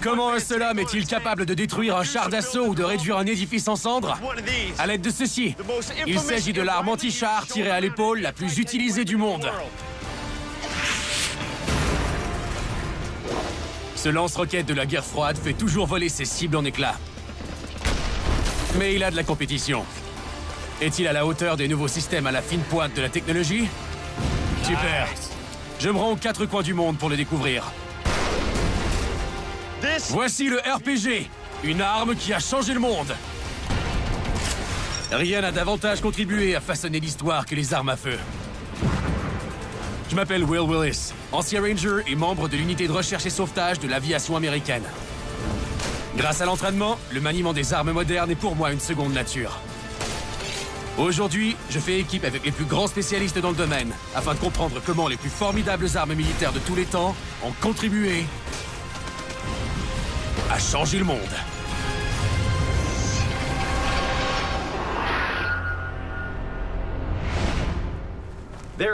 Comment un seul homme est-il capable de détruire un char d'assaut ou de réduire un édifice en cendres? À l'aide de ceci, il s'agit de l'arme anti-char tirée à l'épaule la plus utilisée du monde. Ce lance-roquette de la guerre froide fait toujours voler ses cibles en éclats. Mais il a de la compétition. Est-il à la hauteur des nouveaux systèmes à la fine pointe de la technologie? Super. Je me rends aux quatre coins du monde pour le découvrir. Voici le RPG, une arme qui a changé le monde. Rien n'a davantage contribué à façonner l'histoire que les armes à feu. Je m'appelle Will Willis, ancien Ranger et membre de l'unité de recherche et sauvetage de l'aviation américaine. Grâce à l'entraînement, le maniement des armes modernes est pour moi une seconde nature. Aujourd'hui, je fais équipe avec les plus grands spécialistes dans le domaine afin de comprendre comment les plus formidables armes militaires de tous les temps ont contribué à changer le monde.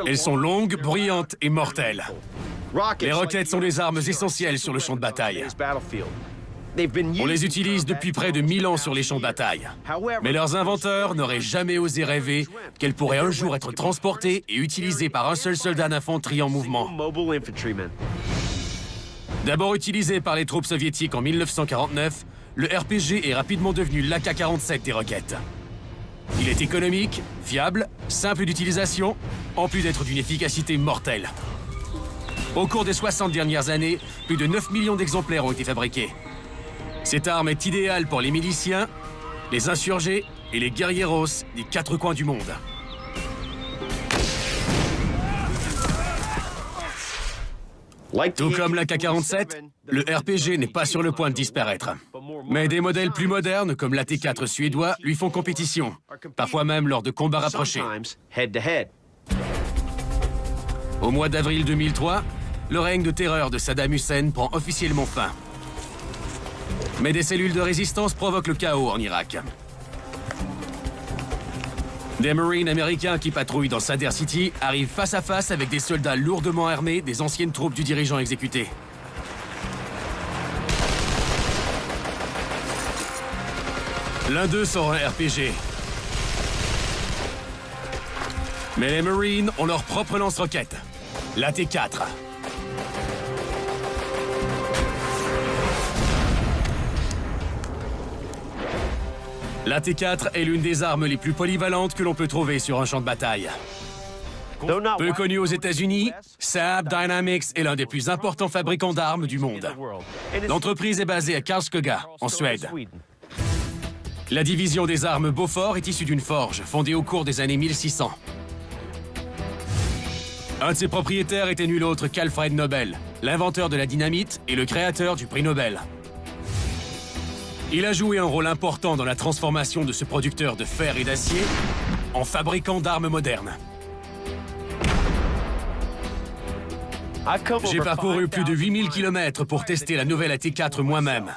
Elles sont longues, bruyantes et mortelles. Les roquettes sont des armes essentielles sur le champ de bataille. On les utilise depuis près de 1000 ans sur les champs de bataille. Mais leurs inventeurs n'auraient jamais osé rêver qu'elles pourraient un jour être transportées et utilisées par un seul soldat d'infanterie en mouvement. D'abord utilisé par les troupes soviétiques en 1949, le RPG est rapidement devenu l'AK-47 des roquettes. Il est économique, fiable, simple d'utilisation, en plus d'être d'une efficacité mortelle. Au cours des 60 dernières années, plus de 9 millions d'exemplaires ont été fabriqués. Cette arme est idéale pour les miliciens, les insurgés et les guerrieros des quatre coins du monde. Tout comme l'AK-47, le RPG n'est pas sur le point de disparaître. Mais des modèles plus modernes, comme l'AT-4 suédois, lui font compétition, parfois même lors de combats rapprochés. Au mois d'avril 2003, le règne de terreur de Saddam Hussein prend officiellement fin. Mais des cellules de résistance provoquent le chaos en Irak. Des Marines américains qui patrouillent dans Sadr City arrivent face à face avec des soldats lourdement armés des anciennes troupes du dirigeant exécuté. L'un d'eux sort un RPG. Mais les Marines ont leur propre lance-roquette, l'AT-4. L'AT-4 est l'une des armes les plus polyvalentes que l'on peut trouver sur un champ de bataille. Peu connu aux États-Unis, Saab Dynamics est l'un des plus importants fabricants d'armes du monde. L'entreprise est basée à Karlskoga, en Suède. La division des armes Bofors est issue d'une forge fondée au cours des années 1600. Un de ses propriétaires était nul autre qu'Alfred Nobel, l'inventeur de la dynamite et le créateur du prix Nobel. Il a joué un rôle important dans la transformation de ce producteur de fer et d'acier en fabricant d'armes modernes. J'ai parcouru plus de 8000 km pour tester la nouvelle AT-4 moi-même.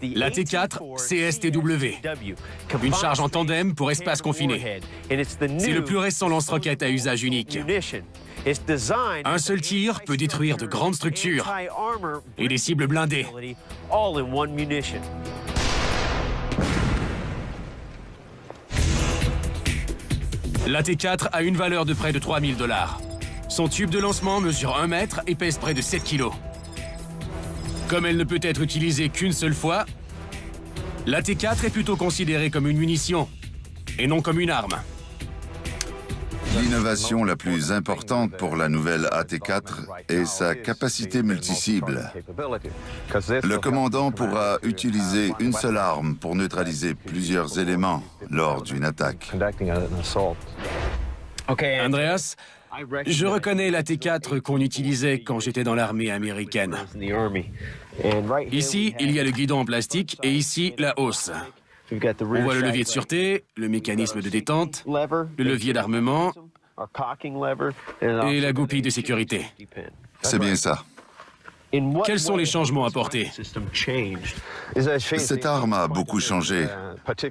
L'AT-4 CSTW, une charge en tandem pour espace confiné. C'est le plus récent lance-roquette à usage unique. Un seul tir peut détruire de grandes structures et des cibles blindées. L'AT-4 a une valeur de près de 3000 $. Son tube de lancement mesure 1 mètre et pèse près de 7 kg. Comme elle ne peut être utilisée qu'une seule fois, l'AT-4 est plutôt considérée comme une munition et non comme une arme. L'innovation la plus importante pour la nouvelle AT-4 est sa capacité multi-cible. Le commandant pourra utiliser une seule arme pour neutraliser plusieurs éléments lors d'une attaque. Andreas, je reconnais l'AT-4 qu'on utilisait quand j'étais dans l'armée américaine. Ici, il y a le guidon en plastique et ici, la hausse. On voit le levier de sûreté, le mécanisme de détente, le levier d'armement et la goupille de sécurité. C'est bien ça. Quels sont les changements apportés? Cette arme a beaucoup changé.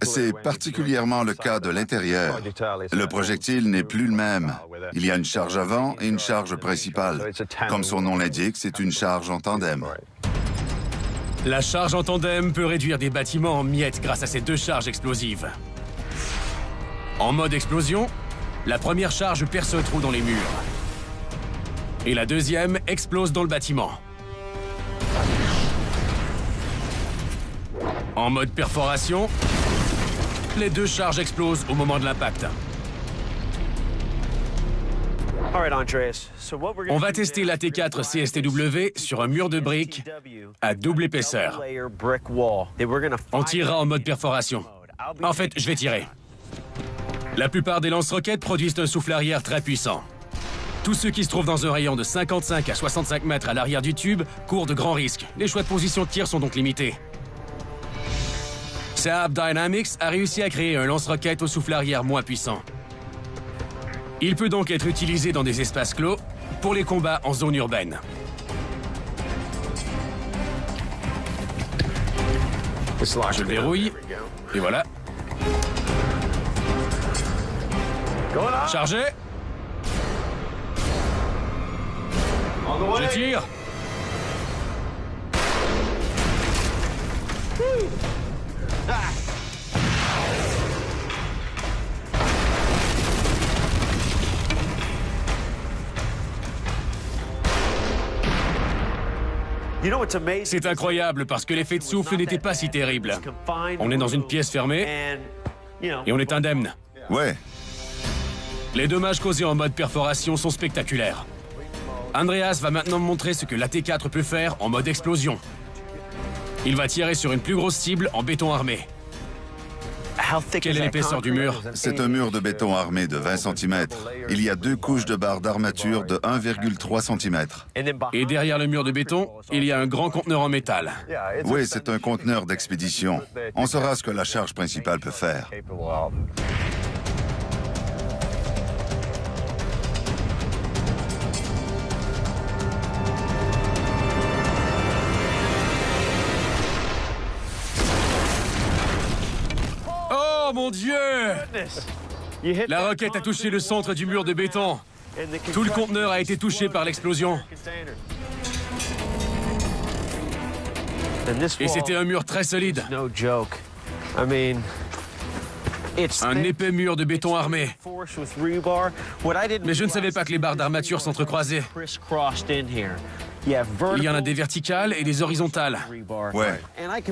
C'est particulièrement le cas de l'intérieur. Le projectile n'est plus le même. Il y a une charge avant et une charge principale. Comme son nom l'indique, c'est une charge en tandem. La charge en tandem peut réduire des bâtiments en miettes grâce à ces deux charges explosives. En mode explosion, la première charge perce un trou dans les murs. Et la deuxième explose dans le bâtiment. En mode perforation, les deux charges explosent au moment de l'impact. On va tester l'AT4 CSTW sur un mur de briques à double épaisseur. On tirera en mode perforation. En fait, je vais tirer. La plupart des lance-roquettes produisent un souffle arrière très puissant. Tous ceux qui se trouvent dans un rayon de 55 à 65 mètres à l'arrière du tube courent de grands risques. Les choix de position de tir sont donc limités. Saab Dynamics a réussi à créer un lance-roquette au souffle arrière moins puissant. Il peut donc être utilisé dans des espaces clos pour les combats en zone urbaine. Je le verrouille, et voilà. Chargé. Je tire. C'est incroyable parce que l'effet de souffle n'était pas si terrible. On est dans une pièce fermée et on est indemne. Ouais. Les dommages causés en mode perforation sont spectaculaires. Andreas va maintenant me montrer ce que l'AT4 peut faire en mode explosion. Il va tirer sur une plus grosse cible en béton armé. Quelle est l'épaisseur du mur? C'est un mur de béton armé de 20 cm. Il y a deux couches de barres d'armature de 1,3 cm. Et derrière le mur de béton, il y a un grand conteneur en métal. Oui, c'est un conteneur d'expédition. On saura ce que la charge principale peut faire. Oh mon Dieu! La roquette a touché le centre du mur de béton. Tout le conteneur a été touché par l'explosion. Et c'était un mur très solide. Un épais mur de béton armé. Mais je ne savais pas que les barres d'armature s'entrecroisaient. Il y en a des verticales et des horizontales. Ouais.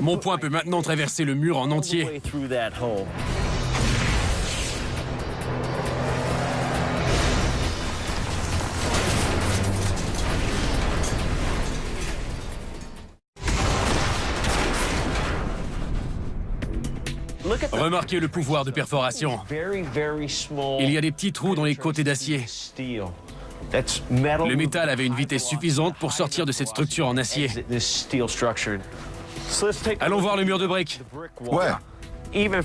Mon poing peut maintenant traverser le mur en entier. Remarquez le pouvoir de perforation. Il y a des petits trous dans les côtés d'acier. Le métal avait une vitesse suffisante pour sortir de cette structure en acier. Allons voir le mur de briques. Ouais.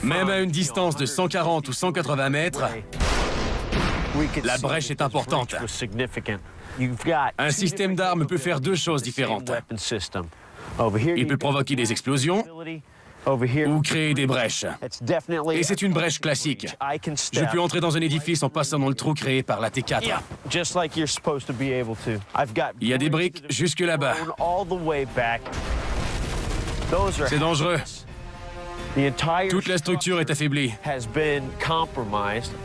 Même à une distance de 140 ou 180 mètres, la brèche est importante. Un système d'armes peut faire deux choses différentes. Il peut provoquer des explosions ou créer des brèches. Et c'est une brèche classique. Je peux entrer dans un édifice en passant dans le trou créé par la T4. Il y a des briques jusque là-bas. C'est dangereux. Toute la structure est affaiblie.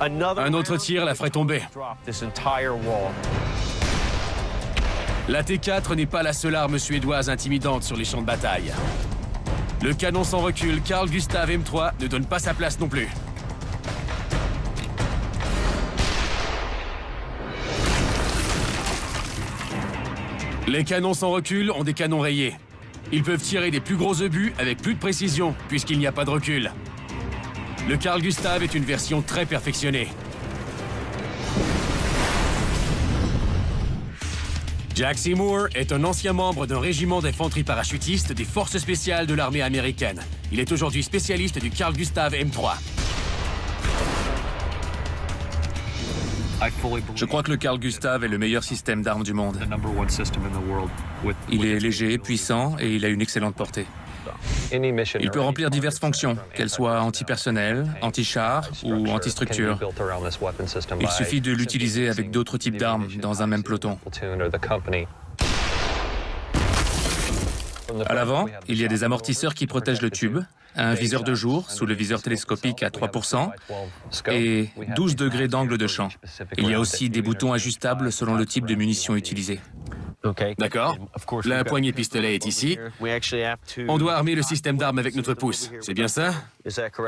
Un autre tir la ferait tomber. La T4 n'est pas la seule arme suédoise intimidante sur les champs de bataille. Le canon sans recul Carl Gustav M3 ne donne pas sa place non plus. Les canons sans recul ont des canons rayés. Ils peuvent tirer des plus gros obus avec plus de précision, puisqu'il n'y a pas de recul. Le Carl Gustav est une version très perfectionnée. Jack Seymour est un ancien membre d'un régiment d'infanterie parachutiste des forces spéciales de l'armée américaine. Il est aujourd'hui spécialiste du Carl Gustav M3. Je crois que le Carl Gustav est le meilleur système d'armes du monde. Il est léger, puissant et il a une excellente portée. Il peut remplir diverses fonctions, qu'elles soient anti-personnel, anti-char ou anti-structure. Il suffit de l'utiliser avec d'autres types d'armes dans un même peloton. À l'avant, il y a des amortisseurs qui protègent le tube, un viseur de jour sous le viseur télescopique à 3% et 12 degrés d'angle de champ. Il y a aussi des boutons ajustables selon le type de munition utilisée. D'accord. La poignée pistolet est ici. On doit armer le système d'armes avec notre pouce. C'est bien ça?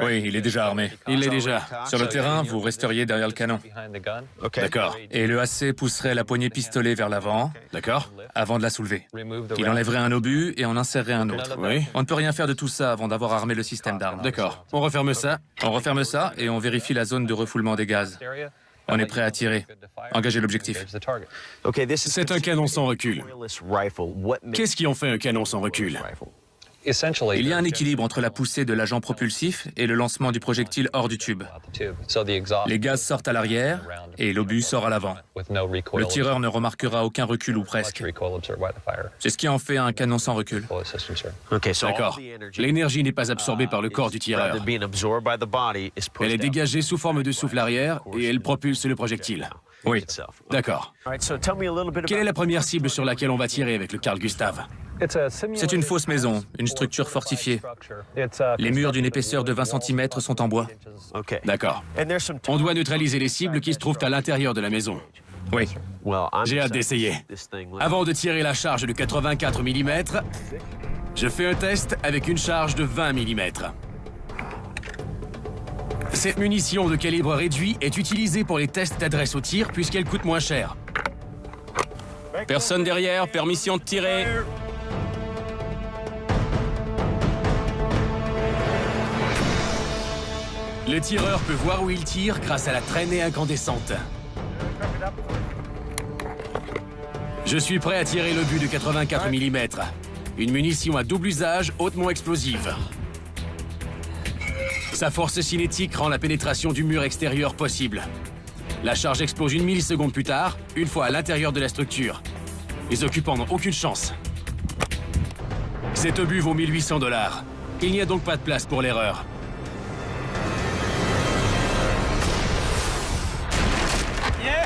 Oui, il est déjà armé. Il l'est déjà. Sur le terrain, vous resteriez derrière le canon. D'accord. Et le AC pousserait la poignée pistolet vers l'avant, D'accord. avant de la soulever. Il enlèverait un obus et en insérerait un autre. Oui. On ne peut rien faire de tout ça avant d'avoir armé le système d'armes. D'accord. On referme ça. On referme ça et on vérifie la zone de refoulement des gaz. On est prêt à tirer. Engagez l'objectif. C'est un canon sans recul. Qu'est-ce qui en fait un canon sans recul? Il y a un équilibre entre la poussée de l'agent propulsif et le lancement du projectile hors du tube. Les gaz sortent à l'arrière et l'obus sort à l'avant. Le tireur ne remarquera aucun recul ou presque. C'est ce qui en fait un canon sans recul. D'accord. L'énergie n'est pas absorbée par le corps du tireur. Elle est dégagée sous forme de souffle arrière et elle propulse le projectile. Oui. D'accord. Quelle est la première cible sur laquelle on va tirer avec le Carl Gustav? C'est une fausse maison, une structure fortifiée. Les murs d'une épaisseur de 20 cm sont en bois. D'accord. On doit neutraliser les cibles qui se trouvent à l'intérieur de la maison. Oui. J'ai hâte d'essayer. Avant de tirer la charge de 84 mm, je fais un test avec une charge de 20 mm. Cette munition de calibre réduit est utilisée pour les tests d'adresse au tir puisqu'elle coûte moins cher. Personne derrière, permission de tirer. Le tireur peut voir où il tire grâce à la traînée incandescente. Je suis prêt à tirer le but de 84 mm. Une munition à double usage hautement explosive. Sa force cinétique rend la pénétration du mur extérieur possible. La charge explose 1 milliseconde plus tard, une fois à l'intérieur de la structure. Les occupants n'ont aucune chance. Cet obus vaut 1 800 $. Il n'y a donc pas de place pour l'erreur.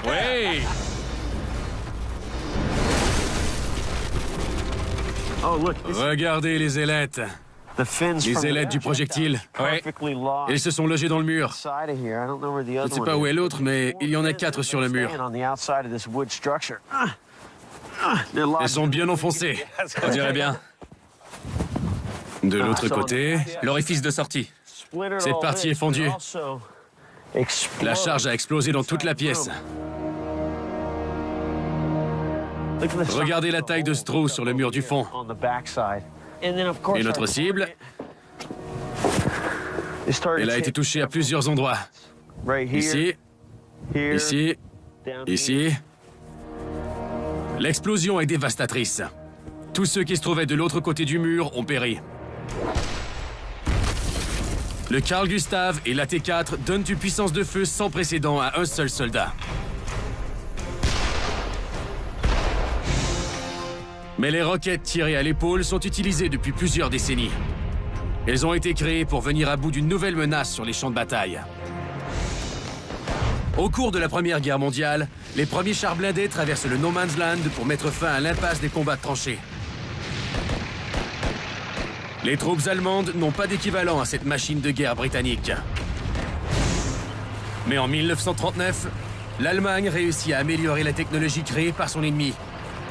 Oui. Regardez les ailettes. Les ailettes du projectile. Ouais. Elles se sont logées dans le mur. Je ne sais pas où est l'autre, mais il y en a 4 sur le mur. Elles sont bien enfoncées. On dirait bien. De l'autre côté, L'orifice de sortie. cette partie est fondue. La charge a explosé dans toute la pièce. Regardez la taille de ce trou sur le mur du fond. Et notre cible, elle a été touchée à plusieurs endroits. Ici, ici, ici. L'explosion est dévastatrice. Tous ceux qui se trouvaient de l'autre côté du mur ont péri. Le Carl Gustav et l'AT-4 donnent une puissance de feu sans précédent à un seul soldat. Mais les roquettes tirées à l'épaule sont utilisées depuis plusieurs décennies. Elles ont été créées pour venir à bout d'une nouvelle menace sur les champs de bataille. Au cours de la Première Guerre mondiale, les premiers chars blindés traversent le No Man's Land pour mettre fin à l'impasse des combats de tranchées. Les troupes allemandes n'ont pas d'équivalent à cette machine de guerre britannique. Mais en 1939, l'Allemagne réussit à améliorer la technologie créée par son ennemi.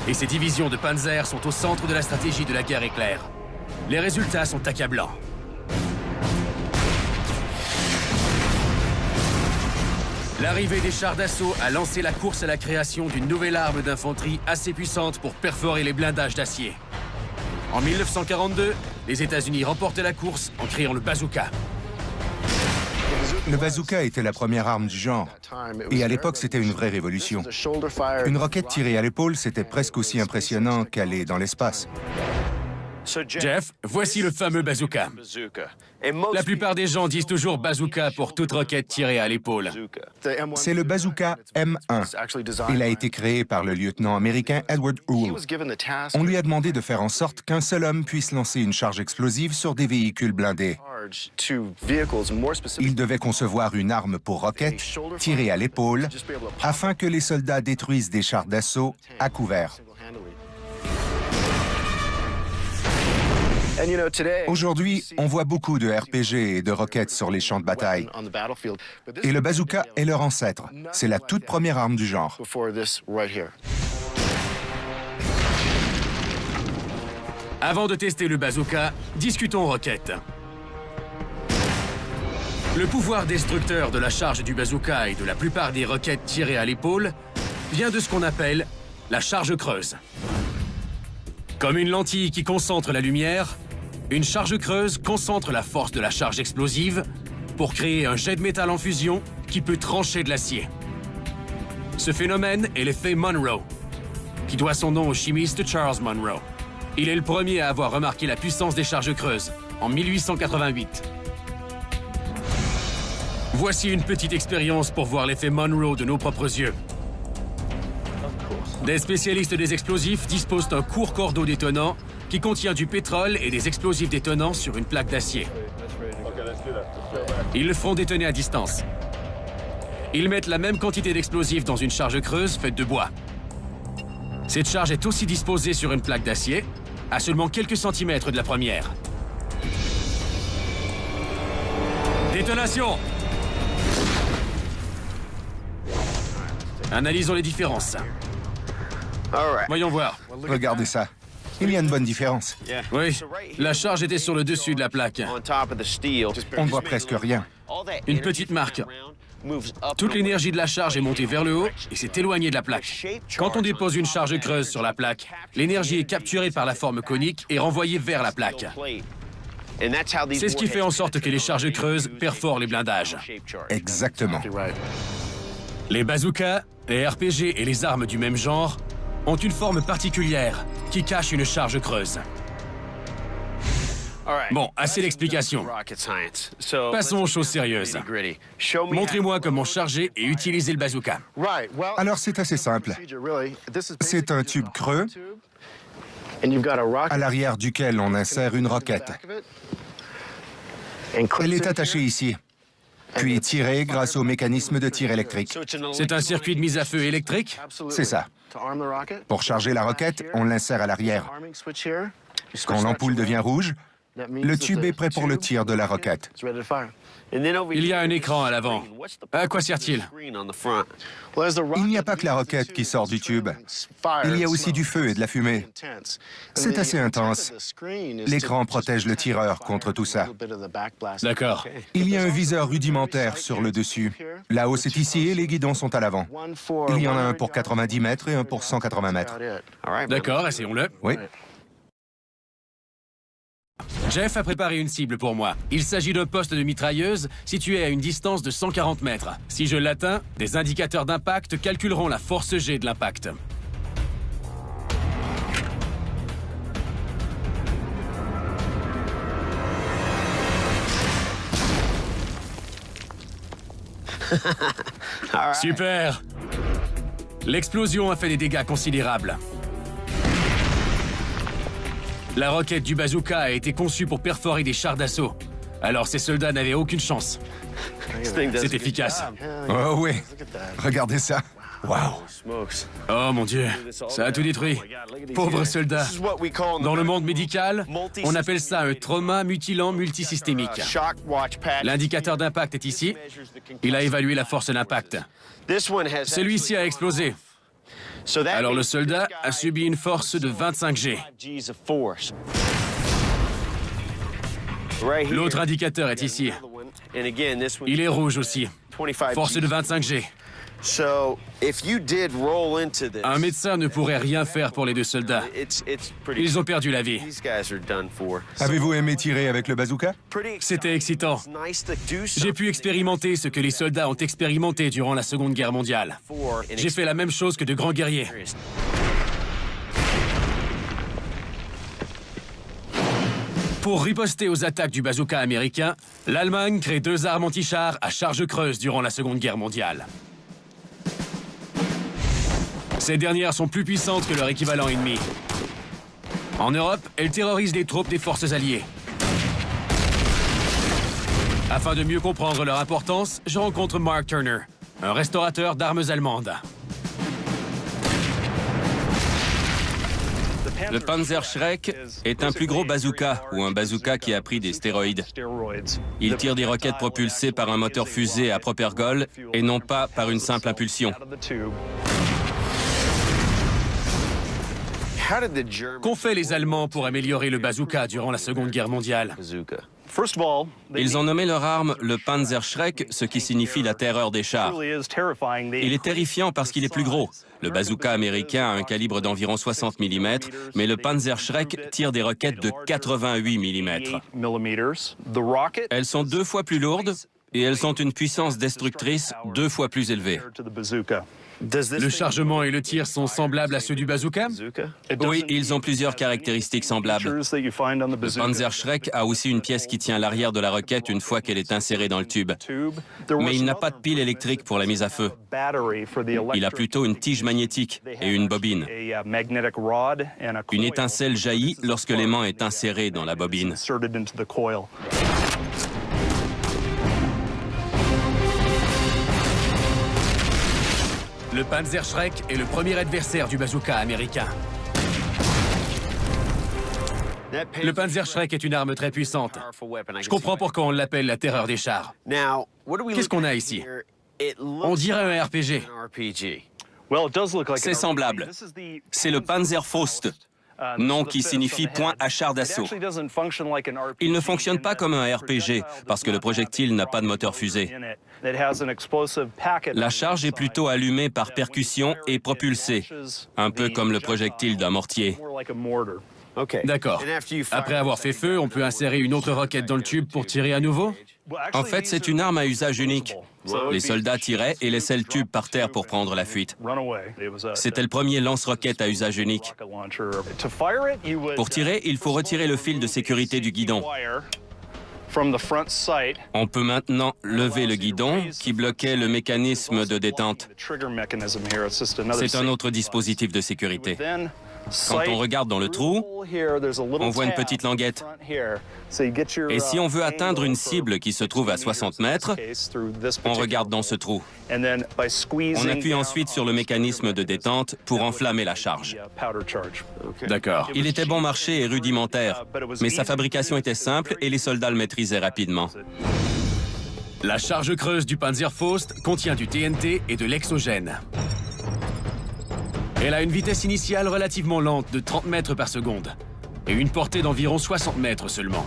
Et ses divisions de Panzer sont au centre de la stratégie de la guerre éclair. Les résultats sont accablants. L'arrivée des chars d'assaut a lancé la course à la création d'une nouvelle arme d'infanterie assez puissante pour perforer les blindages d'acier. En 1942, les États-Unis remportent la course en créant le bazooka. Le bazooka était la première arme du genre. Et à l'époque, c'était une vraie révolution. Une roquette tirée à l'épaule, c'était presque aussi impressionnant qu'aller dans l'espace. Jeff, voici le fameux bazooka. La plupart des gens disent toujours bazooka pour toute roquette tirée à l'épaule. C'est le bazooka M1. Il a été créé par le lieutenant américain Edward Houle. On lui a demandé de faire en sorte qu'un seul homme puisse lancer une charge explosive sur des véhicules blindés. Il devait concevoir une arme pour roquettes tirée à l'épaule afin que les soldats détruisent des chars d'assaut à couvert. Aujourd'hui, on voit beaucoup de RPG et de roquettes sur les champs de bataille. Et le bazooka est leur ancêtre. C'est la toute première arme du genre. Avant de tester le bazooka, discutons roquettes. Le pouvoir destructeur de la charge du bazooka et de la plupart des roquettes tirées à l'épaule vient de ce qu'on appelle la charge creuse. Comme une lentille qui concentre la lumière, une charge creuse concentre la force de la charge explosive pour créer un jet de métal en fusion qui peut trancher de l'acier. Ce phénomène est l'effet Monroe, qui doit son nom au chimiste Charles Monroe. Il est le premier à avoir remarqué la puissance des charges creuses, en 1888. Voici une petite expérience pour voir l'effet Monroe de nos propres yeux. Des spécialistes des explosifs disposent d'un court cordeau détonnant qui contient du pétrole et des explosifs détonnants sur une plaque d'acier. Ils le feront détonner à distance. Ils mettent la même quantité d'explosifs dans une charge creuse faite de bois. Cette charge est aussi disposée sur une plaque d'acier, à seulement quelques centimètres de la première. Détonation! Analysons les différences. Voyons voir. Regardez ça. Il y a une bonne différence. Oui, la charge était sur le dessus de la plaque. On ne voit presque rien. Une petite marque. Toute l'énergie de la charge est montée vers le haut et s'est éloignée de la plaque. Quand on dépose une charge creuse sur la plaque, l'énergie est capturée par la forme conique et renvoyée vers la plaque. C'est ce qui fait en sorte que les charges creuses perforent les blindages. Exactement. Les bazookas, les RPG et les armes du même genre ont une forme particulière qui cache une charge creuse. Bon, assez d'explications. Passons aux choses sérieuses. Montrez-moi comment charger et utiliser le bazooka. Alors c'est assez simple. C'est un tube creux à l'arrière duquel on insère une roquette. Elle est attachée ici, puis tirée grâce au mécanisme de tir électrique. C'est un circuit de mise à feu électrique? C'est ça. Pour charger la roquette, on l'insère à l'arrière. Quand l'ampoule devient rouge, le tube est prêt pour le tir de la roquette. Il y a un écran à l'avant. À quoi sert-il? Il n'y a pas que la roquette qui sort du tube. Il y a aussi du feu et de la fumée. C'est assez intense. L'écran protège le tireur contre tout ça. D'accord. Il y a un viseur rudimentaire sur le dessus. La hausse est ici et les guidons sont à l'avant. Il y en a un pour 90 mètres et un pour 180 mètres. D'accord, essayons-le. Oui. Jeff a préparé une cible pour moi. Il s'agit d'un poste de mitrailleuse situé à une distance de 140 mètres. Si je l'atteins, des indicateurs d'impact calculeront la force G de l'impact. Super! L'explosion a fait des dégâts considérables. La roquette du bazooka a été conçue pour perforer des chars d'assaut. Alors ces soldats n'avaient aucune chance. C'est efficace. Oh oui. Regardez ça. Wow. Oh mon Dieu, ça a tout détruit. Pauvres soldats. Dans le monde médical, on appelle ça un trauma mutilant multisystémique. L'indicateur d'impact est ici. Il a évalué la force d'impact. Celui-ci a explosé. Alors le soldat a subi une force de 25 G. L'autre indicateur est ici. Il est rouge aussi. Force de 25 G. Un médecin ne pourrait rien faire pour les deux soldats. Ils ont perdu la vie. Avez-vous aimé tirer avec le bazooka? C'était excitant. J'ai pu expérimenter ce que les soldats ont expérimenté durant la Seconde Guerre mondiale. J'ai fait la même chose que de grands guerriers. Pour riposter aux attaques du bazooka américain, l'Allemagne crée 2 armes anti-chars à charge creuse durant la Seconde Guerre mondiale. Ces dernières sont plus puissantes que leur équivalent ennemi. En Europe, elles terrorisent les troupes des forces alliées. Afin de mieux comprendre leur importance, je rencontre Mark Turner, un restaurateur d'armes allemandes. Le Panzerschreck est un plus gros bazooka ou un bazooka qui a pris des stéroïdes. Il tire des roquettes propulsées par un moteur fusée à propergol et non pas par une simple impulsion. Qu'ont fait les Allemands pour améliorer le bazooka durant la Seconde Guerre mondiale? Ils ont nommé leur arme le Panzerschreck, ce qui signifie la terreur des chars. Il est terrifiant parce qu'il est plus gros. Le bazooka américain a un calibre d'environ 60 mm, mais le Panzerschreck tire des roquettes de 88 mm. Elles sont 2 fois plus lourdes et elles ont une puissance destructrice 2 fois plus élevée. Le chargement et le tir sont semblables à ceux du bazooka? Oui, ils ont plusieurs caractéristiques semblables. Le Panzerschreck a aussi une pièce qui tient l'arrière de la roquette une fois qu'elle est insérée dans le tube. Mais il n'a pas de pile électrique pour la mise à feu. Il a plutôt une tige magnétique et une bobine. Une étincelle jaillit lorsque l'aimant est inséré dans la bobine. Le Panzerschreck est le premier adversaire du bazooka américain. Le Panzerschreck est une arme très puissante. Je comprends pourquoi on l'appelle la terreur des chars. Qu'est-ce qu'on a ici? On dirait un RPG. C'est semblable. C'est le Panzerfaust, nom qui signifie point à char d'assaut. Il ne fonctionne pas comme un RPG parce que le projectile n'a pas de moteur fusée. La charge est plutôt allumée par percussion et propulsée, un peu comme le projectile d'un mortier. D'accord. Après avoir fait feu, on peut insérer une autre roquette dans le tube pour tirer à nouveau? En fait, c'est une arme à usage unique. Les soldats tiraient et laissaient le tube par terre pour prendre la fuite. C'était le premier lance-roquette à usage unique. Pour tirer, il faut retirer le fil de sécurité du guidon. On peut maintenant lever le guidon qui bloquait le mécanisme de détente. C'est un autre dispositif de sécurité. Quand on regarde dans le trou, on voit une petite languette. Et si on veut atteindre une cible qui se trouve à 60 mètres, on regarde dans ce trou. On appuie ensuite sur le mécanisme de détente pour enflammer la charge. D'accord. Il était bon marché et rudimentaire, mais sa fabrication était simple et les soldats le maîtrisaient rapidement. La charge creuse du Panzerfaust contient du TNT et de l'exogène. Elle a une vitesse initiale relativement lente de 30 mètres par seconde et une portée d'environ 60 mètres seulement.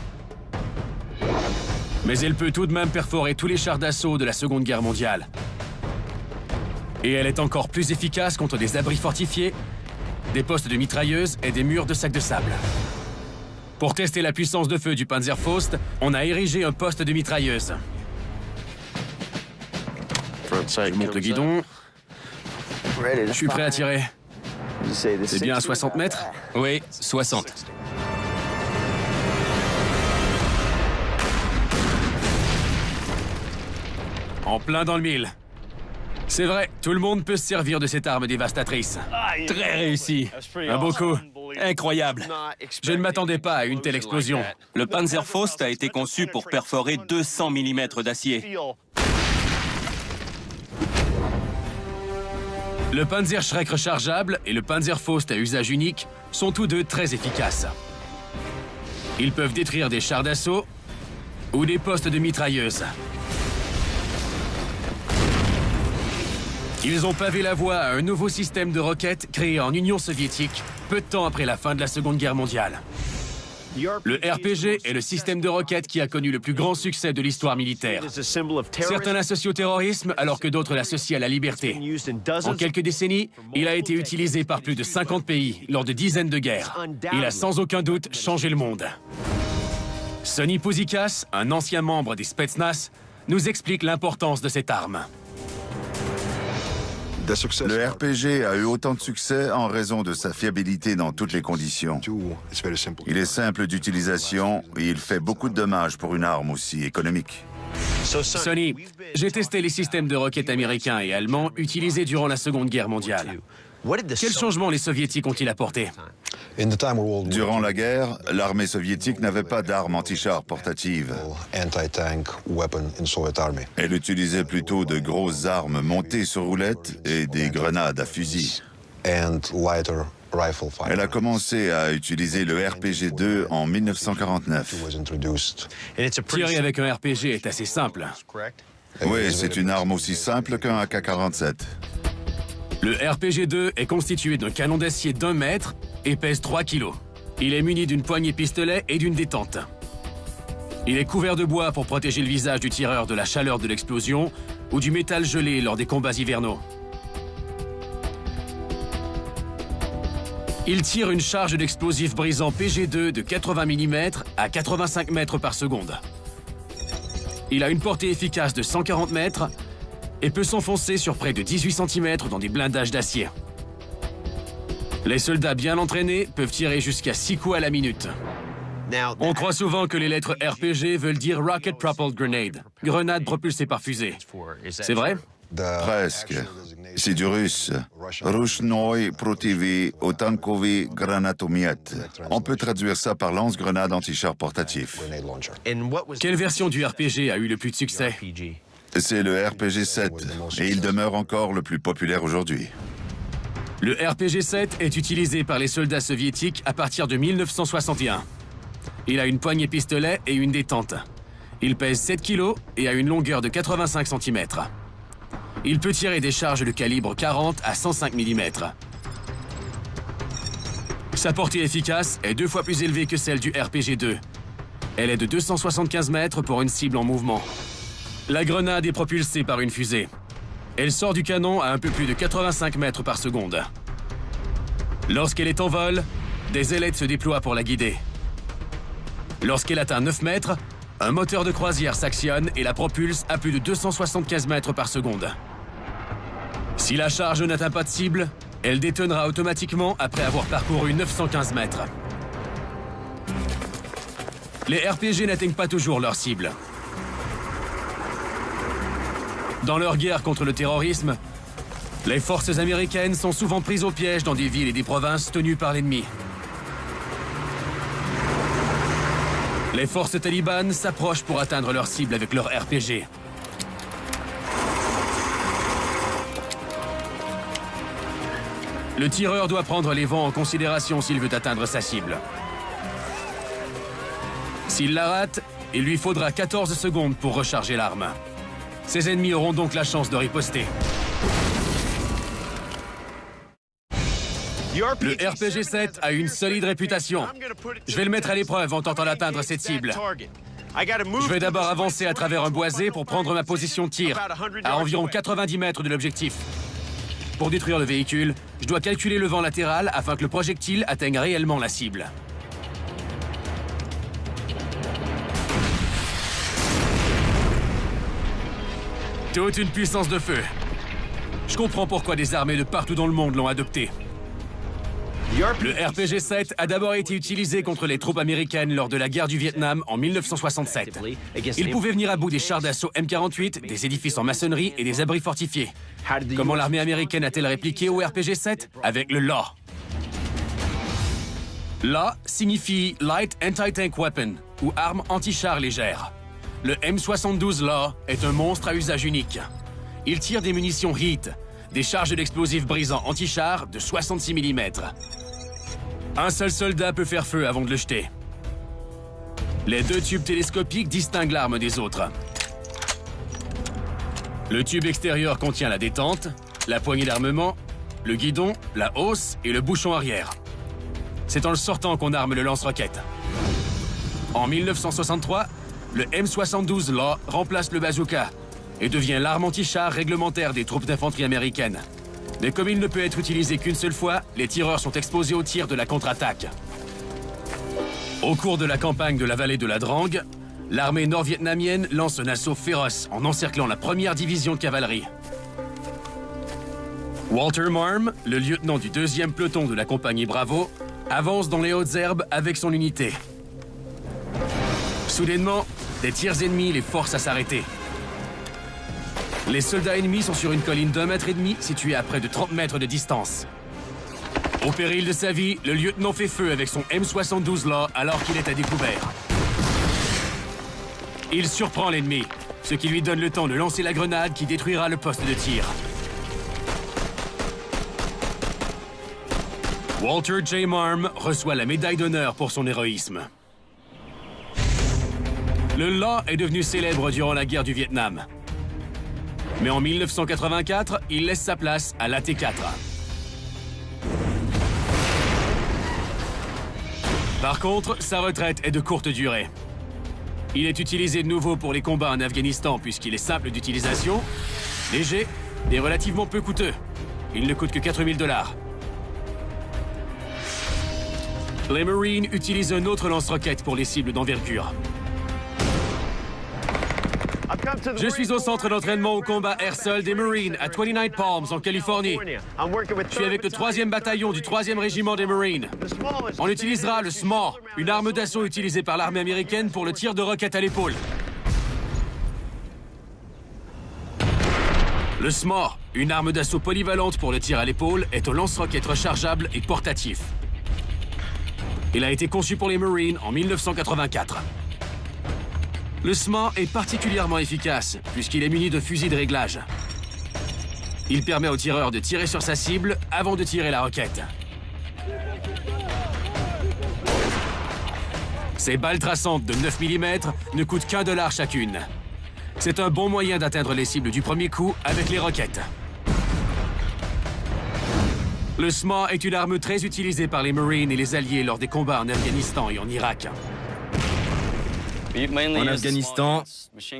Mais elle peut tout de même perforer tous les chars d'assaut de la Seconde Guerre mondiale. Et elle est encore plus efficace contre des abris fortifiés, des postes de mitrailleuses et des murs de sacs de sable. Pour tester la puissance de feu du Panzerfaust, on a érigé un poste de mitrailleuse. Je monte le guidon. Je suis prêt à tirer. C'est bien à 60 mètres? Oui, 60. En plein dans le mille. C'est vrai, tout le monde peut se servir de cette arme dévastatrice. Très réussi. Un beau coup. Incroyable. Je ne m'attendais pas à une telle explosion. Le Panzerfaust a été conçu pour perforer 200 mm d'acier. Le Panzerschreck rechargeable et le Panzerfaust à usage unique sont tous deux très efficaces. Ils peuvent détruire des chars d'assaut ou des postes de mitrailleuses. Ils ont pavé la voie à un nouveau système de roquettes créé en Union soviétique peu de temps après la fin de la Seconde Guerre mondiale. Le RPG est le système de roquettes qui a connu le plus grand succès de l'histoire militaire. Certains l'associent au terrorisme alors que d'autres l'associent à la liberté. En quelques décennies, il a été utilisé par plus de 50 pays lors de dizaines de guerres. Il a sans aucun doute changé le monde. Sonny Puzikas, un ancien membre des Spetsnaz, nous explique l'importance de cette arme. Le RPG a eu autant de succès en raison de sa fiabilité dans toutes les conditions. Il est simple d'utilisation et il fait beaucoup de dommages pour une arme aussi économique. Sonny, j'ai testé les systèmes de roquettes américains et allemands utilisés durant la Seconde Guerre mondiale. Quels changements les Soviétiques ont-ils apportés? Durant la guerre, l'armée soviétique n'avait pas d'armes anti-chars portatives. Elle utilisait plutôt de grosses armes montées sur roulettes et des grenades à fusil. Elle a commencé à utiliser le RPG-2 en 1949. Tirer avec un RPG est assez simple. Oui, c'est une arme aussi simple qu'un AK-47. Le RPG-2 est constitué d'un canon d'acier d'1 mètre et pèse 3 kilos. Il est muni d'une poignée pistolet et d'une détente. Il est couvert de bois pour protéger le visage du tireur de la chaleur de l'explosion ou du métal gelé lors des combats hivernaux. Il tire une charge d'explosif brisant PG2 de 80 mm à 85 mètres par seconde. Il a une portée efficace de 140 mètres et peut s'enfoncer sur près de 18 cm dans des blindages d'acier. Les soldats bien entraînés peuvent tirer jusqu'à 6 coups à la minute. On croit souvent que les lettres RPG veulent dire Rocket Propelled Grenade, grenade propulsée par fusée. C'est vrai? Presque. C'est du russe. Rushnoi protivi otankovi granatomiet. On peut traduire ça par lance-grenade anti-char portatif. Quelle version du RPG a eu le plus de succès? C'est le RPG-7, et il demeure encore le plus populaire aujourd'hui. Le RPG-7 est utilisé par les soldats soviétiques à partir de 1961. Il a une poignée pistolet et une détente. Il pèse 7 kg et a une longueur de 85 cm. Il peut tirer des charges de calibre 40 à 105 mm. Sa portée efficace est 2 fois plus élevée que celle du RPG-2. Elle est de 275 mètres pour une cible en mouvement. La grenade est propulsée par une fusée. Elle sort du canon à un peu plus de 85 mètres par seconde. Lorsqu'elle est en vol, des ailettes se déploient pour la guider. Lorsqu'elle atteint 9 mètres, un moteur de croisière s'actionne et la propulse à plus de 275 mètres par seconde. Si la charge n'atteint pas de cible, elle détonnera automatiquement après avoir parcouru 915 mètres. Les RPG n'atteignent pas toujours leur cible. Dans leur guerre contre le terrorisme, les forces américaines sont souvent prises au piège dans des villes et des provinces tenues par l'ennemi. Les forces talibanes s'approchent pour atteindre leur cible avec leur RPG. Le tireur doit prendre les vents en considération s'il veut atteindre sa cible. S'il la rate, il lui faudra 14 secondes pour recharger l'arme. Ses ennemis auront donc la chance de riposter. Le RPG-7 a une solide réputation. Je vais le mettre à l'épreuve en tentant d'atteindre cette cible. Je vais d'abord avancer à travers un boisé pour prendre ma position de tir, à environ 90 mètres de l'objectif. Pour détruire le véhicule, je dois calculer le vent latéral afin que le projectile atteigne réellement la cible. Toute une puissance de feu. Je comprends pourquoi des armées de partout dans le monde l'ont adopté. Le RPG-7 a d'abord été utilisé contre les troupes américaines lors de la guerre du Vietnam en 1967. Il pouvait venir à bout des chars d'assaut M48, des édifices en maçonnerie et des abris fortifiés. Comment l'armée américaine a-t-elle répliqué au RPG-7? Avec le LAW. LAW signifie Light Anti-Tank Weapon, ou arme anti-char légère. Le M72 LAW est un monstre à usage unique. Il tire des munitions HEAT, des charges d'explosifs brisants anti-char de 66 mm. Un seul soldat peut faire feu avant de le jeter. Les 2 tubes télescopiques distinguent l'arme des autres. Le tube extérieur contient la détente, la poignée d'armement, le guidon, la hausse et le bouchon arrière. C'est en le sortant qu'on arme le lance-roquette. En 1963, le M72 LAW remplace le bazooka et devient l'arme anti-char réglementaire des troupes d'infanterie américaines. Mais comme il ne peut être utilisé qu'une seule fois, les tireurs sont exposés aux tirs de la contre-attaque. Au cours de la campagne de la vallée de la Drang, l'armée nord-vietnamienne lance un assaut féroce en encerclant la 1re division de cavalerie. Walter Marm, le lieutenant du 2e peloton de la compagnie Bravo, avance dans les hautes herbes avec son unité. Soudainement, des tirs ennemis les forcent à s'arrêter. Les soldats ennemis sont sur une colline d'1,5 mètre située à près de 30 mètres de distance. Au péril de sa vie, le lieutenant fait feu avec son M72 LAW alors qu'il est à découvert. Il surprend l'ennemi, ce qui lui donne le temps de lancer la grenade qui détruira le poste de tir. Walter J. Marm reçoit la médaille d'honneur pour son héroïsme. Le Law est devenu célèbre durant la guerre du Vietnam. Mais en 1984, il laisse sa place à l'AT-4. Par contre, sa retraite est de courte durée. Il est utilisé de nouveau pour les combats en Afghanistan puisqu'il est simple d'utilisation, léger et relativement peu coûteux. Il ne coûte que 4 000 $. Les Marines utilisent un autre lance-roquette pour les cibles d'envergure. Je suis au centre d'entraînement au combat air-sol des Marines à 29 Palms, en Californie. Je suis avec le 3e bataillon du 3e régiment des Marines. On utilisera le SMAW, une arme d'assaut utilisée par l'armée américaine pour le tir de roquettes à l'épaule. Le SMAW, une arme d'assaut polyvalente pour le tir à l'épaule, est un lance-roquettes rechargeable et portatif. Il a été conçu pour les Marines en 1984. Le SMAW est particulièrement efficace puisqu'il est muni de fusils de réglage. Il permet au tireur de tirer sur sa cible avant de tirer la roquette. Ces balles traçantes de 9 mm ne coûtent qu'1 $ chacune. C'est un bon moyen d'atteindre les cibles du premier coup avec les roquettes. Le SMAW est une arme très utilisée par les Marines et les Alliés lors des combats en Afghanistan et en Irak. En Afghanistan,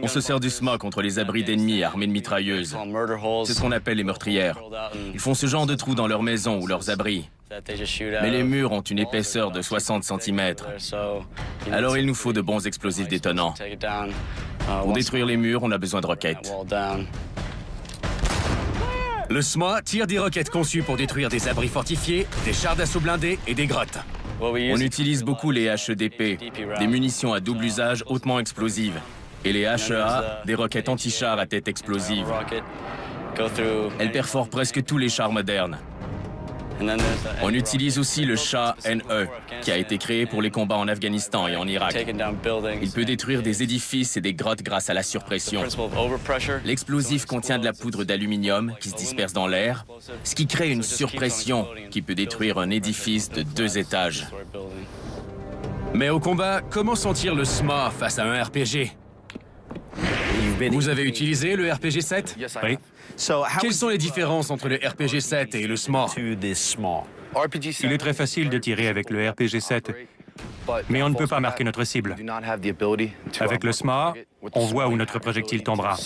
on se sert du SMAW contre les abris d'ennemis armés de mitrailleuses. C'est ce qu'on appelle les meurtrières. Ils font ce genre de trous dans leurs maisons ou leurs abris. Mais les murs ont une épaisseur de 60 cm. Alors il nous faut de bons explosifs détonants. Pour détruire les murs, on a besoin de roquettes. Le SMAW tire des roquettes conçues pour détruire des abris fortifiés, des chars d'assaut blindés et des grottes. On utilise beaucoup les HEDP, des munitions à double usage hautement explosives, et les HEA, des roquettes anti-chars à tête explosive. Elles perforent presque tous les chars modernes. On utilise aussi le SHA-NE, qui a été créé pour les combats en Afghanistan et en Irak. Il peut détruire des édifices et des grottes grâce à la surpression. L'explosif contient de la poudre d'aluminium qui se disperse dans l'air, ce qui crée une surpression qui peut détruire un édifice de 2 étages. Mais au combat, comment sentir le SMAW face à un RPG? Vous avez utilisé le RPG-7? Oui. Quelles sont les différences entre le RPG-7 et le SMAW? Il est très facile de tirer avec le RPG-7, mais on ne peut pas marquer notre cible. Avec le SMAW, on voit où notre projectile tombera.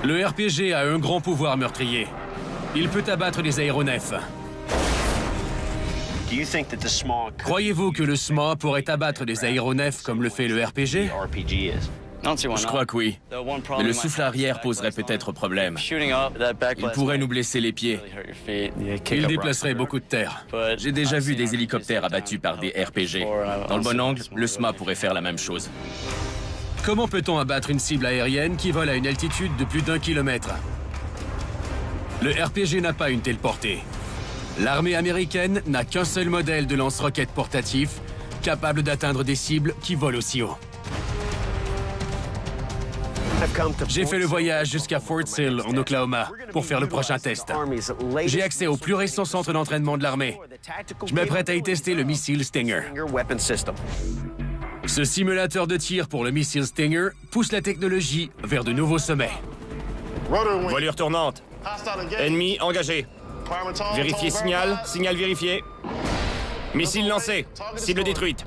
Le RPG a un grand pouvoir meurtrier. Il peut abattre des aéronefs. Croyez-vous que le SMAW pourrait abattre des aéronefs comme le fait le RPG? Je crois que oui. Mais le souffle arrière poserait peut-être problème. Il pourrait nous blesser les pieds. Il déplacerait beaucoup de terre. J'ai déjà vu des hélicoptères abattus par des RPG. Dans le bon angle, le SMAW pourrait faire la même chose. Comment peut-on abattre une cible aérienne qui vole à une altitude de plus d'1 kilomètre? Le RPG n'a pas une telle portée. L'armée américaine n'a qu'un seul modèle de lance-roquettes portatif capable d'atteindre des cibles qui volent aussi haut. J'ai fait le voyage jusqu'à Fort Sill, en Oklahoma, pour faire le prochain test. J'ai accès au plus récent centre d'entraînement de l'armée. Je m'apprête à y tester le missile Stinger. Ce simulateur de tir pour le missile Stinger pousse la technologie vers de nouveaux sommets. Voilure tournante. Ennemi engagé. Vérifier signal. Signal vérifié. Missile lancé. Cible détruite.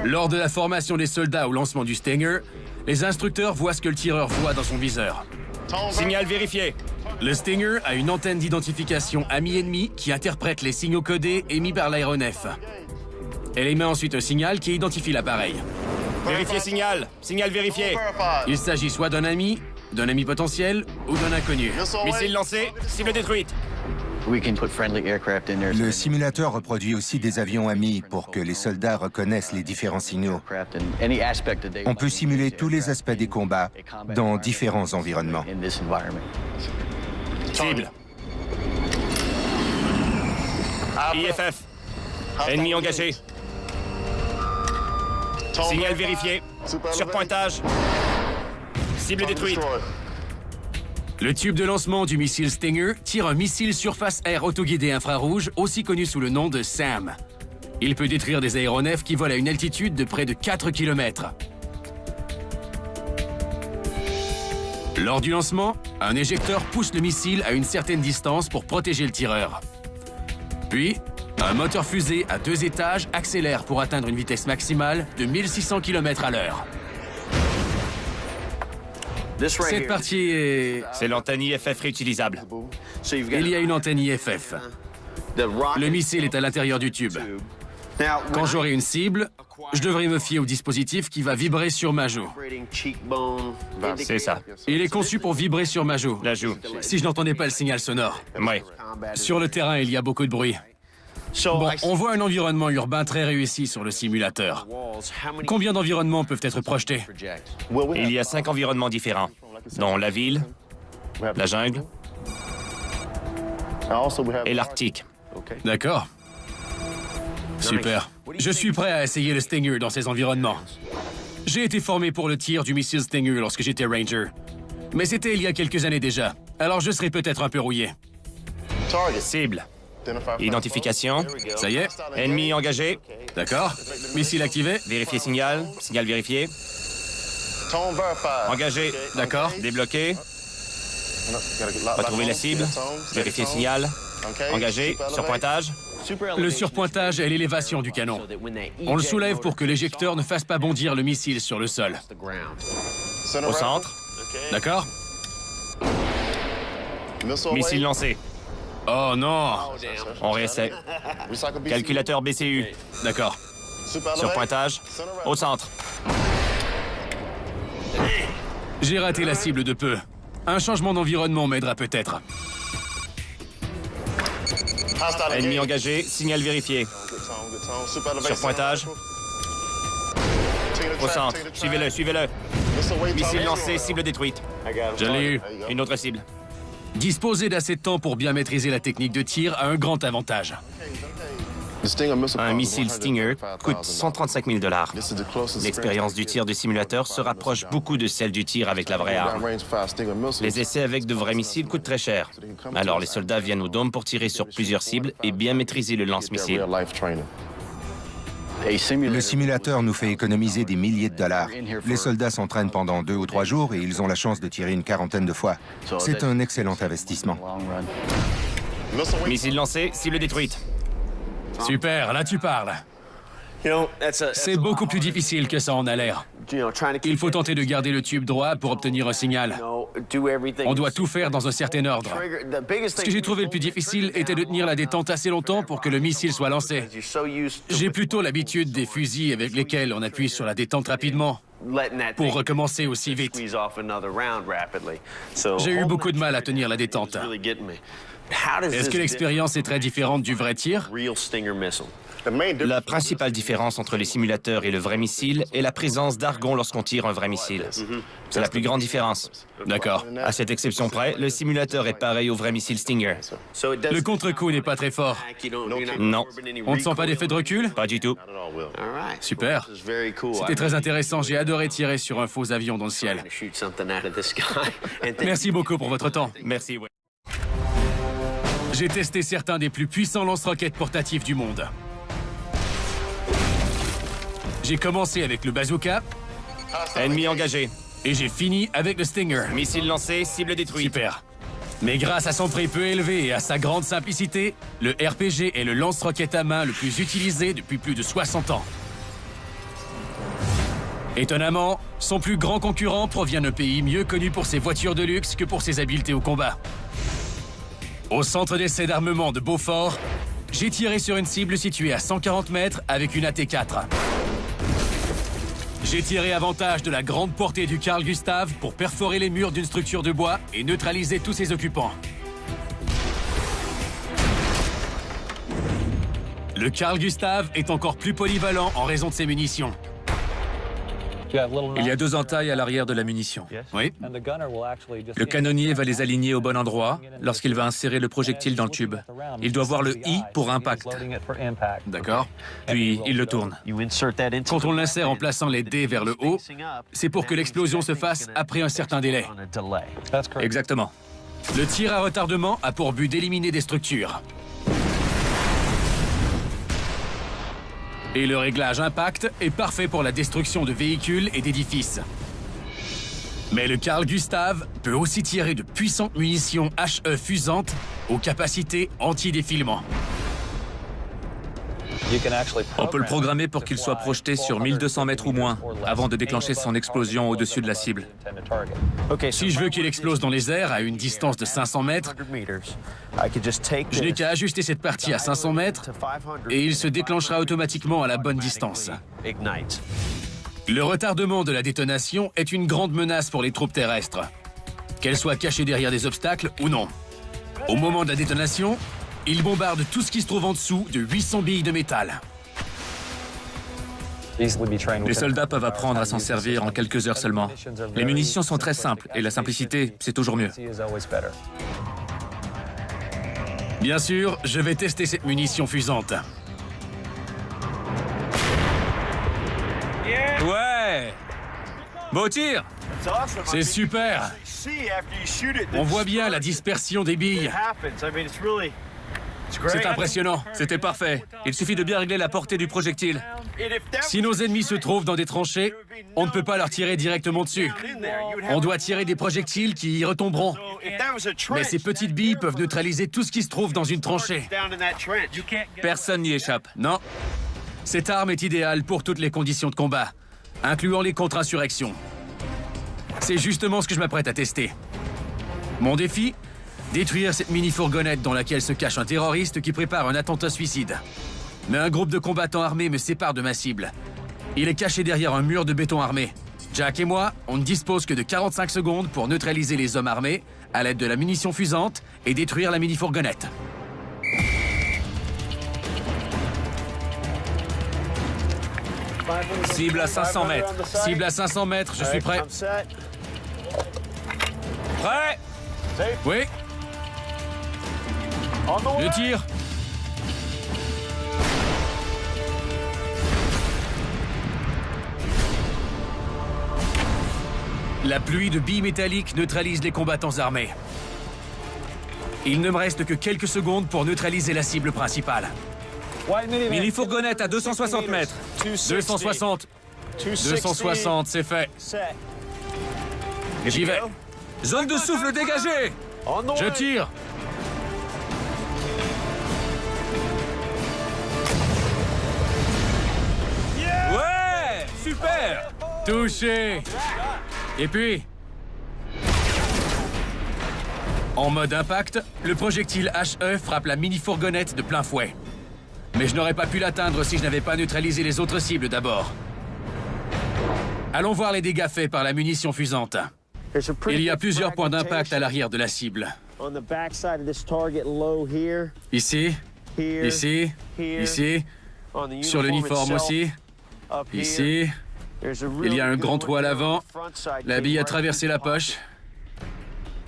Lors de la formation des soldats au lancement du Stinger, les instructeurs voient ce que le tireur voit dans son viseur. Signal vérifié. Le Stinger a une antenne d'identification ami-ennemi qui interprète les signaux codés émis par l'aéronef. Elle émet ensuite un signal qui identifie l'appareil. Vérifier signal. Signal vérifié. Il s'agit soit d'un ami potentiel ou d'un inconnu. Missile lancé. Cible détruite. Le simulateur reproduit aussi des avions amis pour que les soldats reconnaissent les différents signaux. On peut simuler tous les aspects des combats dans différents environnements. Cible. IFF. Ennemi engagé. Signal vérifié. Surpointage. Cible détruite. Le tube de lancement du missile Stinger tire un missile surface-air autoguidé infrarouge, aussi connu sous le nom de SAM. Il peut détruire des aéronefs qui volent à une altitude de près de 4 km. Lors du lancement, un éjecteur pousse le missile à une certaine distance pour protéger le tireur. Puis, un moteur fusée à 2 étages accélère pour atteindre une vitesse maximale de 1600 km à l'heure. Cette partie est... C'est l'antenne IFF réutilisable. Il y a une antenne IFF. Le missile est à l'intérieur du tube. Quand j'aurai une cible, je devrais me fier au dispositif qui va vibrer sur ma joue. C'est ça. Il est conçu pour vibrer sur ma joue. La joue. Si je n'entendais pas le signal sonore. Oui. Sur le terrain, il y a beaucoup de bruit. Bon, on voit un environnement urbain très réussi sur le simulateur. Combien d'environnements peuvent être projetés? Il y a 5 environnements différents, dont la ville, la jungle et l'Arctique. D'accord. Super. Je suis prêt à essayer le Stinger dans ces environnements. J'ai été formé pour le tir du missile Stinger lorsque j'étais Ranger. Mais c'était il y a quelques années déjà, alors je serai peut-être un peu rouillé. Cible. Identification. Ça y est? Ennemi engagé. D'accord. Missile activé. Vérifier signal. Signal vérifié. Engagé. D'accord. Débloqué. Retrouver la cible. Vérifier signal. Engagé. Surpointage. Le surpointage est l'élévation du canon. On le soulève pour que l'éjecteur ne fasse pas bondir le missile sur le sol. Au centre. D'accord? Missile lancé. Oh non! On réessaie. Calculateur BCU. D'accord. Surpointage. Au centre. J'ai raté la cible de peu. Un changement d'environnement m'aidera peut-être. Ennemi engagé. Signal vérifié. Surpointage. Au centre. Suivez-le, suivez-le. Missile lancé, cible détruite. Je l'ai eu. Une autre cible. Disposer d'assez de temps pour bien maîtriser la technique de tir a un grand avantage. Un missile Stinger coûte 135 000 $. L'expérience du tir de simulateur se rapproche beaucoup de celle du tir avec la vraie arme. Les essais avec de vrais missiles coûtent très cher. Alors les soldats viennent au dôme pour tirer sur plusieurs cibles et bien maîtriser le lance-missile. Le simulateur nous fait économiser des milliers de dollars. Les soldats s'entraînent pendant 2 ou 3 jours et ils ont la chance de tirer une quarantaine de fois. C'est un excellent investissement. Missile lancé, cible détruite. Super, là tu parles. C'est beaucoup plus difficile que ça en a l'air. Il faut tenter de garder le tube droit pour obtenir un signal. On doit tout faire dans un certain ordre. Ce que j'ai trouvé le plus difficile était de tenir la détente assez longtemps pour que le missile soit lancé. J'ai plutôt l'habitude des fusils avec lesquels on appuie sur la détente rapidement pour recommencer aussi vite. J'ai eu beaucoup de mal à tenir la détente. Est-ce que l'expérience est très différente du vrai tir? La principale différence entre les simulateurs et le vrai missile est la présence d'argon lorsqu'on tire un vrai missile. C'est la plus grande différence. D'accord. À cette exception près, le simulateur est pareil au vrai missile Stinger. Le contre-coup n'est pas très fort. Non, On ne sent pas d'effet de recul? pas du tout. Super. C'était très intéressant. J'ai adoré tirer sur un faux avion dans le ciel. Merci beaucoup pour votre temps. Merci. Ouais. J'ai testé certains des plus puissants lance-roquettes portatifs du monde. J'ai commencé avec le bazooka Ennemi engagé. et j'ai fini avec le Stinger. Missile lancé, cible détruite. Super. Mais grâce à son prix peu élevé et à sa grande simplicité, le RPG est le lance-roquette à main le plus utilisé depuis plus de 60 ans. Étonnamment, son plus grand concurrent provient d'un pays mieux connu pour ses voitures de luxe que pour ses habiletés au combat. Au centre d'essai d'armement de Beaufort, j'ai tiré sur une cible située à 140 mètres avec une AT-4. J'ai tiré avantage de la grande portée du Carl Gustave pour perforer les murs d'une structure de bois et neutraliser tous ses occupants. Le Carl Gustave est encore plus polyvalent en raison de ses munitions. Il y a 2 entailles à l'arrière de la munition. Oui. Le canonnier va les aligner au bon endroit lorsqu'il va insérer le projectile dans le tube. Il doit voir le I pour impact. D'accord. Puis il le tourne. Quand on l'insère en plaçant les dés vers le haut, c'est pour que l'explosion se fasse après un certain délai. Exactement. Le tir à retardement a pour but d'éliminer des structures. Et le réglage impact est parfait pour la destruction de véhicules et d'édifices. Mais le Carl Gustav peut aussi tirer de puissantes munitions HE fusantes aux capacités anti-défilement. On peut le programmer pour qu'il soit projeté sur 1200 mètres ou moins, avant de déclencher son explosion au-dessus de la cible. Si je veux qu'il explose dans les airs à une distance de 500 mètres, je n'ai qu'à ajuster cette partie à 500 mètres et il se déclenchera automatiquement à la bonne distance. Le retardement de la détonation est une grande menace pour les troupes terrestres, qu'elles soient cachées derrière des obstacles ou non. Au moment de la détonation, ils bombardent tout ce qui se trouve en dessous de 800 billes de métal. Les soldats peuvent apprendre à s'en servir en quelques heures seulement. Les munitions sont très simples et la simplicité, c'est toujours mieux. Bien sûr, je vais tester cette munition fusante. Ouais! Beau tir! C'est super! On voit bien la dispersion des billes. C'est impressionnant. C'était parfait. Il suffit de bien régler la portée du projectile. Si nos ennemis se trouvent dans des tranchées, on ne peut pas leur tirer directement dessus. On doit tirer des projectiles qui y retomberont. Mais ces petites billes peuvent neutraliser tout ce qui se trouve dans une tranchée. Personne n'y échappe. Non. Cette arme est idéale pour toutes les conditions de combat, incluant les contre-insurrections. C'est justement ce que je m'apprête à tester. Mon défi ? Détruire cette mini-fourgonnette dans laquelle se cache un terroriste qui prépare un attentat suicide. Mais un groupe de combattants armés me sépare de ma cible. Il est caché derrière un mur de béton armé. Jack et moi, on ne dispose que de 45 secondes pour neutraliser les hommes armés à l'aide de la munition fusante et détruire la mini-fourgonnette. Cible à 500 mètres. Cible à 500 mètres, je suis prêt. Prêt? Oui. Je tire. La pluie de billes métalliques neutralise les combattants armés. Il ne me reste que quelques secondes pour neutraliser la cible principale. Mini-fourgonnette à 260 mètres. 260. 260, c'est fait. J'y vais. Zone de souffle dégagée. Je tire. Ouais! Super! Touché. Et puis... En mode impact, le projectile HE frappe la mini-fourgonnette de plein fouet. Mais je n'aurais pas pu l'atteindre si je n'avais pas neutralisé les autres cibles d'abord. Allons voir les dégâts faits par la munition fusante. Il y a plusieurs points d'impact à l'arrière de la cible. Ici, ici, ici, sur l'uniforme aussi, ici. Il y a un grand trou à l'avant, la bille a traversé la poche.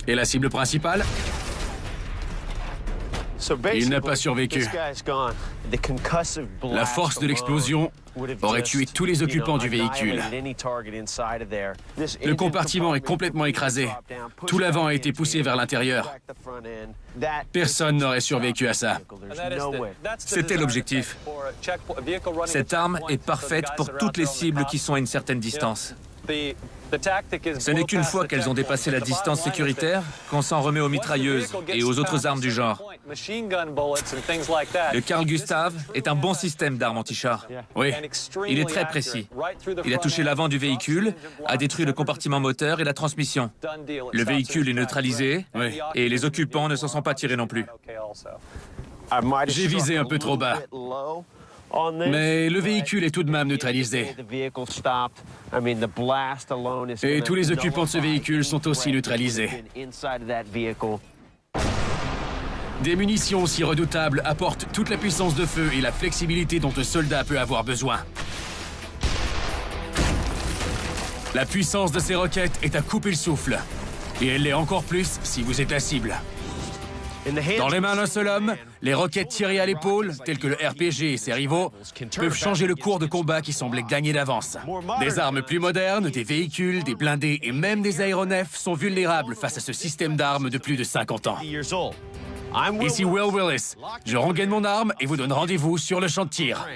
Et la cible principale? Il n'a pas survécu. La force de l'explosion aurait tué tous les occupants du véhicule. Le compartiment est complètement écrasé. Tout l'avant a été poussé vers l'intérieur. Personne n'aurait survécu à ça. C'était l'objectif. Cette arme est parfaite pour toutes les cibles qui sont à une certaine distance. Ce n'est qu'une fois qu'elles ont dépassé la distance sécuritaire qu'on s'en remet aux mitrailleuses et aux autres armes du genre. Le Carl Gustav est un bon système d'armes anti-char. Oui. Il est très précis. Il a touché l'avant du véhicule, a détruit le compartiment moteur et la transmission. Le véhicule est neutralisé et les occupants ne s'en sont pas tirés non plus. J'ai visé un peu trop bas. Mais le véhicule est tout de même neutralisé. Et tous les occupants de ce véhicule sont aussi neutralisés. Des munitions aussi redoutables apportent toute la puissance de feu et la flexibilité dont un soldat peut avoir besoin. La puissance de ces roquettes est à couper le souffle. Et elle l'est encore plus si vous êtes la cible. Dans les mains d'un seul homme, les roquettes tirées à l'épaule, telles que le RPG et ses rivaux, peuvent changer le cours de combat qui semblait gagné d'avance. Des armes plus modernes, des véhicules, des blindés et même des aéronefs sont vulnérables face à ce système d'armes de plus de 50 ans. Ici Will Willis. Je rengaine mon arme et vous donne rendez-vous sur le champ de tir.